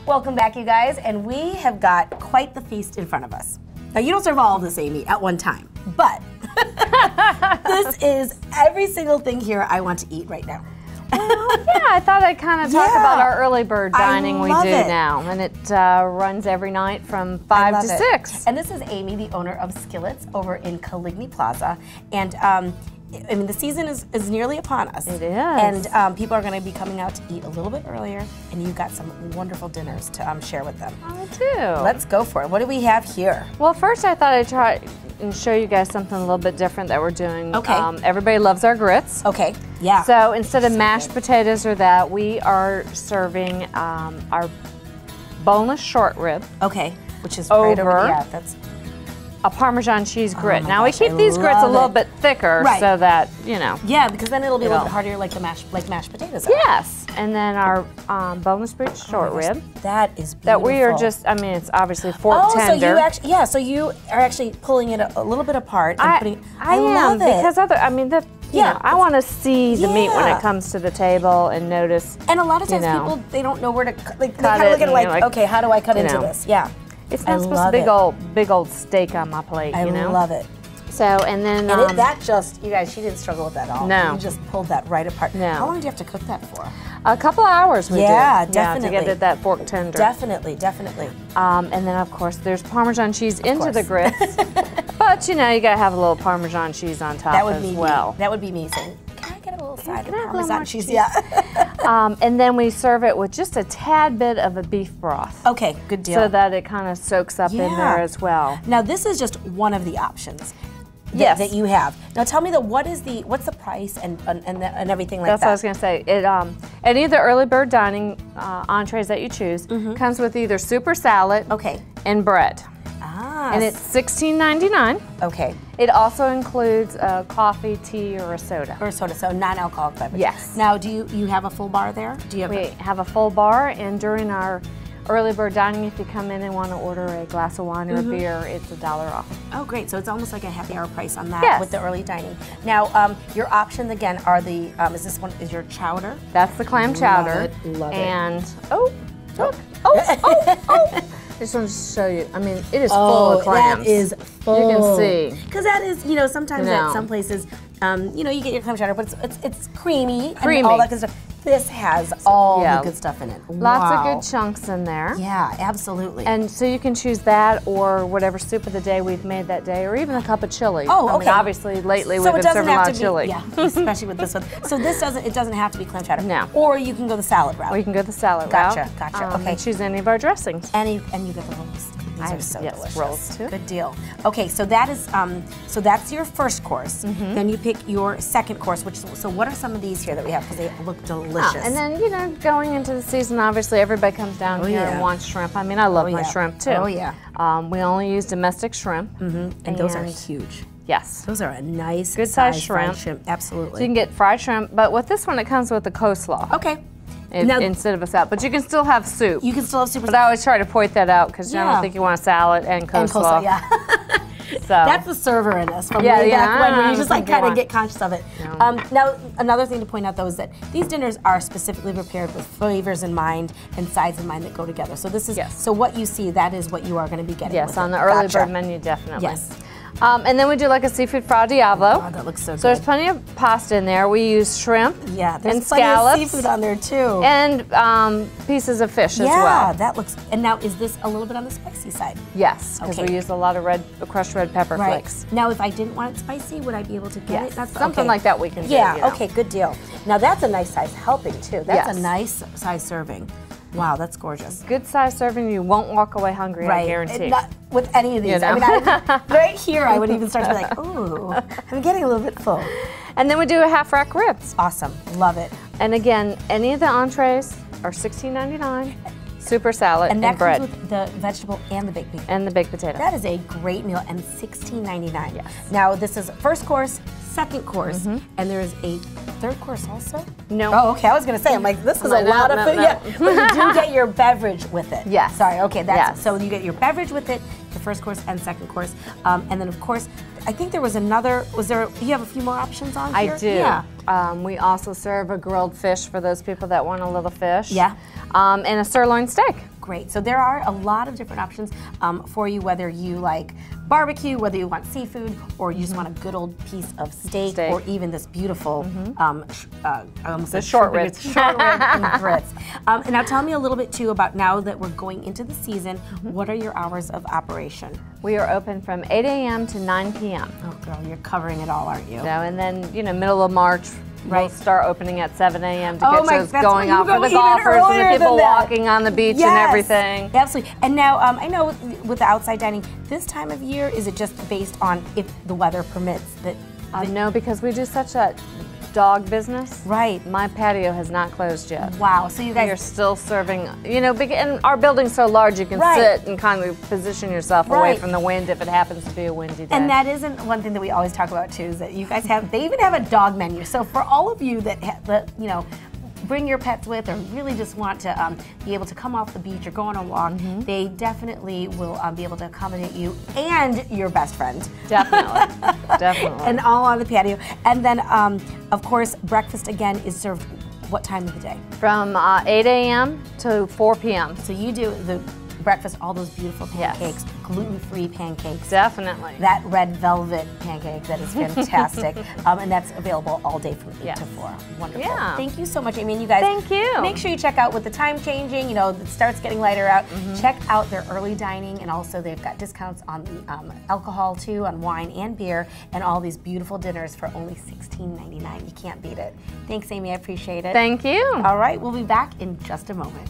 Welcome back, you guys, and we have got quite the feast in front of us. Now, you don't serve all of this, Amy, at one time, but this is every single thing here I want to eat right now. Well, yeah, I thought I'd kind of talk about our early bird dining we do now, and it runs every night from 5 to 6. And this is Amy, the owner of Skillets over in Coligny Plaza, and I mean, the season is nearly upon us. It is. And people are going to be coming out to eat a little bit earlier, and you've got some wonderful dinners to share with them. I do. Let's go for it. What do we have here? Well, first I thought I'd try and show you guys something a little bit different that we're doing. Okay. Everybody loves our grits. Okay, yeah. So instead of mashed potatoes or that, we are serving our boneless short rib. Okay, which is right over, yeah, that's a Parmesan cheese grit. Oh now gosh, we keep these grits a little bit thicker so that, you know. Yeah, because then it'll be a little bit harder like mashed potatoes are. Yes, and then our boneless breech short rib. That is beautiful. That we are just, I mean, it's obviously fork tender. So you actually, yeah, so you are actually pulling it a little bit apart and putting. I love it. Because I mean, you know, I want to see the meat when it comes to the table and notice. And a lot of times people, they don't know where to, they kind of look at it like, okay, how do I cut into this? Yeah. It's not supposed to be big old steak on my plate, you know? I love it. So, and then... that just, you guys, she didn't struggle with that at all. No. You just pulled that right apart. No. How long do you have to cook that for? A couple of hours we do. Yeah, definitely. Yeah, to get that fork tender. Definitely, definitely. And then, of course, there's Parmesan cheese into the grits. But, you know, you got to have a little Parmesan cheese on top as well. That would be me saying, can I get a little side of Parmesan cheese? Yeah. And then we serve it with just a tad bit of a beef broth. Okay, good deal. So that it kind of soaks up in there as well. Now this is just one of the options that you have. Now tell me what's the price and everything like that? That's what I was going to say. Any of the early bird dining entrees that you choose comes with either soup or salad and bread. And it's $16.99. Okay. It also includes a coffee, tea, or a soda. Or a soda, so non-alcoholic beverage. Yes. Now, do you have a full bar there? Do you have? We have a full bar, and during our early bird dining, if you come in and want to order a glass of wine or a beer, it's $1 off. Oh, great! So it's almost like a happy hour price on that with the early dining. Now, your options again are the is your chowder? That's the clam chowder. Love it. And look, I just want to show you. I mean, it is full of clams. That is full. You can see. Because that is, you know, sometimes at some places, you know, you get your clam chowder, but it's creamy and all that good stuff. This has all the good stuff in it. Lots of good chunks in there. Yeah, absolutely. And so you can choose that or whatever soup of the day we've made that day, or even a cup of chili. Oh, okay. I mean, obviously, lately we've been serving a lot of chili. Yeah, especially with this one. So it doesn't have to be clam chowder. No. Or you can go the salad route. Or you can go the salad route. Gotcha. Okay. And choose any of our dressings. And you get the rolls. These are so delicious. Rolls too. Good deal. Okay, so that is so that's your first course. Then you pick your second course. So what are some of these here that we have? Because they look delicious. And then, you know, going into the season, obviously everybody comes down here and wants shrimp. I mean, I love my shrimp too. Oh yeah. We only use domestic shrimp. And those are huge. Yes. Those are a nice good size shrimp. So Absolutely. you can get fried shrimp, but with this one it comes with the coleslaw. Okay. Instead of a salad, but you can still have soup. You can still have soup. But I always try to point that out because I don't think you want a salad and coleslaw. So that's the server in us from way back when you just like kind of get conscious of it. Now, another thing to point out though is that these dinners are specifically prepared with flavors in mind and sides in mind that go together. So this is so what you see, that is what you are going to be getting. Yes, on the early bird menu, definitely. Yes. And then we do like a seafood fra diavolo. Oh, that looks so good. So there's plenty of pasta in there. We use shrimp and scallops. Plenty of seafood on there too. And pieces of fish as well. Yeah, that looks, and now is this a little bit on the spicy side? Yes, because we use a lot of crushed red pepper flakes. Now if I didn't want it spicy, would I be able to get it? That's something like that we can do. Yeah, you know. okay, good deal. Now that's a nice size helping too. That's a nice size serving. Wow, that's gorgeous. Good size serving, you won't walk away hungry, I guarantee. Not with any of these. You know? I mean, right here, I would even start to be like, ooh, I'm getting a little bit full. And then we do a half rack ribs. Awesome, love it. And again, any of the entrees are $16.99. Super salad and bread. And that comes with the vegetable and the baked potato. And the baked potato. That is a great meal, and $16.99. Yes. Now this is first course, second course, and there is a third course also? No. Oh, okay. I was going to say, I'm like, this is a lot of food. Yeah, but you do get your beverage with it. Yes. Sorry. Okay. That's so you get your beverage with it, the first course and second course, and then of course, I think there was another. Was there? You have a few more options on here? I do. Yeah. We also serve a grilled fish for those people that want a little fish. Yeah. And a sirloin steak. great. So there are a lot of different options for you, whether you like barbecue, whether you want seafood, or you just want a good old piece of steak. Or even this beautiful the short ribs. Short rib and grits. And now tell me a little bit too about, now that we're going into the season, what are your hours of operation? We are open from 8 a.m. to 9 p.m. Oh girl, you're covering it all, aren't you? So, and then, you know, middle of March, we'll start opening at 7 a.m. to get those going out for the golfers and the people walking on the beach and everything. Absolutely. And now, I know with the outside dining, this time of year, is it just based on if the weather permits? No, because we do such a dog business. Right. My patio has not closed yet. Wow. So you guys are still serving, you know, and our building's so large you can sit and kind of position yourself away from the wind if it happens to be a windy day. And that isn't one thing that we always talk about too, is that you guys they even have a dog menu. So for all of you that you know, bring your pets with, or really just want to be able to come off the beach or go on a walk, they definitely will be able to accommodate you and your best friend. Definitely, definitely. And all on the patio. And then, of course, breakfast again is served what time of the day? From 8 a.m. to 4 p.m. So you do the breakfast, all those beautiful pancakes, gluten-free pancakes. Definitely. That red velvet pancake, that is fantastic. And that's available all day from 8 to 4. Wonderful. Yeah. Thank you so much, Amy. And you guys, thank you. Make sure you check out with the time changing, you know, it starts getting lighter out. Check out their early dining, and also they've got discounts on the alcohol too, on wine and beer, and all these beautiful dinners for only $16.99. You can't beat it. Thanks, Amy. I appreciate it. Thank you. All right, we'll be back in just a moment.